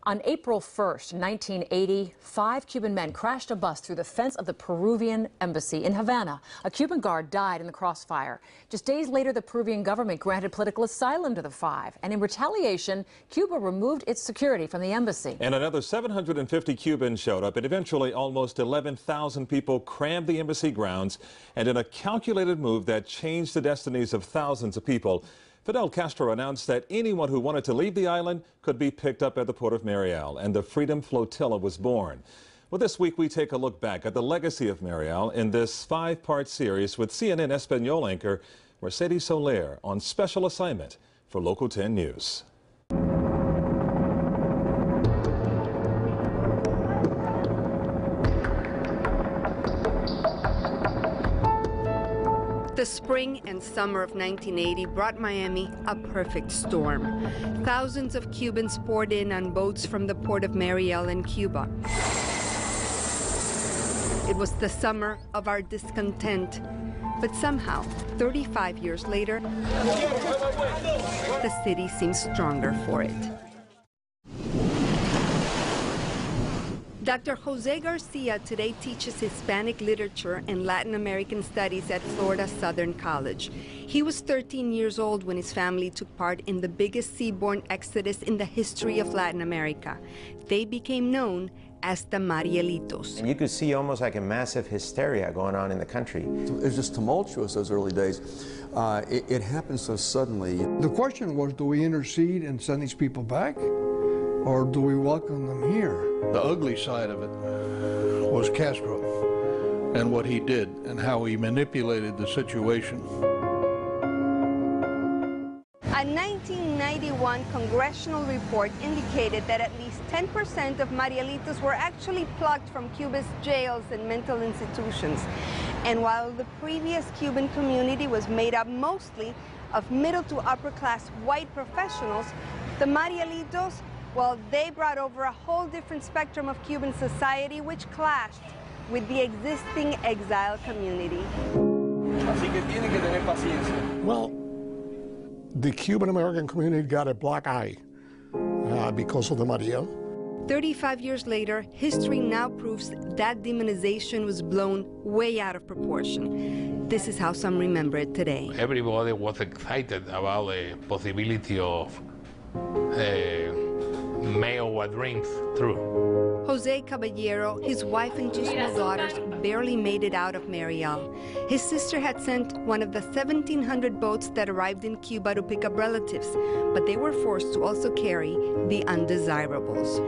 On April 1st, 1980, 5 Cuban men crashed a bus through the fence of the Peruvian embassy in Havana. A Cuban guard died in the crossfire. Just days later, the Peruvian government granted political asylum to the 5. And in retaliation, Cuba removed its security from the embassy. And another 750 Cubans showed up, and eventually almost 11,000 people crammed the embassy grounds. And in a calculated move that changed the destinies of thousands of people, Fidel Castro announced that anyone who wanted to leave the island could be picked up at the port of Mariel, and the Freedom Flotilla was born. Well, this week we take a look back at the legacy of Mariel in this 5-part series with CNN Espanol anchor Mercedes Soler on special assignment for Local 10 News. The spring and summer of 1980 brought Miami a perfect storm. Thousands of Cubans poured in on boats from the port of Mariel in Cuba. It was the summer of our discontent. But somehow, 35 years later, the city seems stronger for it. Dr. Jose Garcia today teaches Hispanic literature and Latin American studies at Florida Southern College. He was 13 years old when his family took part in the biggest seaborn exodus in the history of Latin America. They became known as the Marielitos. And you could see almost like a massive hysteria going on in the country. It was just tumultuous those early days. It happened so suddenly. The question was, do we intercede and send these people back, or do we welcome them here? The ugly side of it was Castro and what he did and how he manipulated the situation. A 1991 congressional report indicated that at least 10% of Marielitos were actually plucked from Cuba's jails and mental institutions. And while the previous Cuban community was made up mostly of middle to upper class white professionals, the Marielitos, well, they brought over a whole different spectrum of Cuban society which clashed with the existing exile community. Well, the Cuban-American community got a black eye because of the Mariel. 35 years later, history now proves that demonization was blown way out of proportion. This is how some remember it today. Everybody was excited about the possibility of make our dreams true. Jose Caballero, his wife and 2 small daughters barely made it out of Mariel. His sister had sent one of the 1,700 boats that arrived in Cuba to pick up relatives, but they were forced to also carry the undesirables.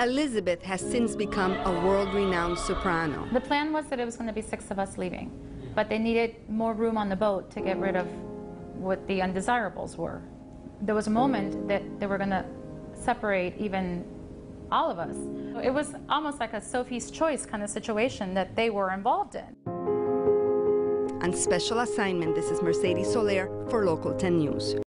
Elizabeth has since become a world-renowned soprano. The plan was that it was going to be 6 of us leaving, but they needed more room on the boat to get rid of what the undesirables were. There was a moment that they were going to separate even all of us. It was almost like a Sophie's Choice kind of situation that they were involved in. On special assignment, this is Mercedes Soler for Local 10 News.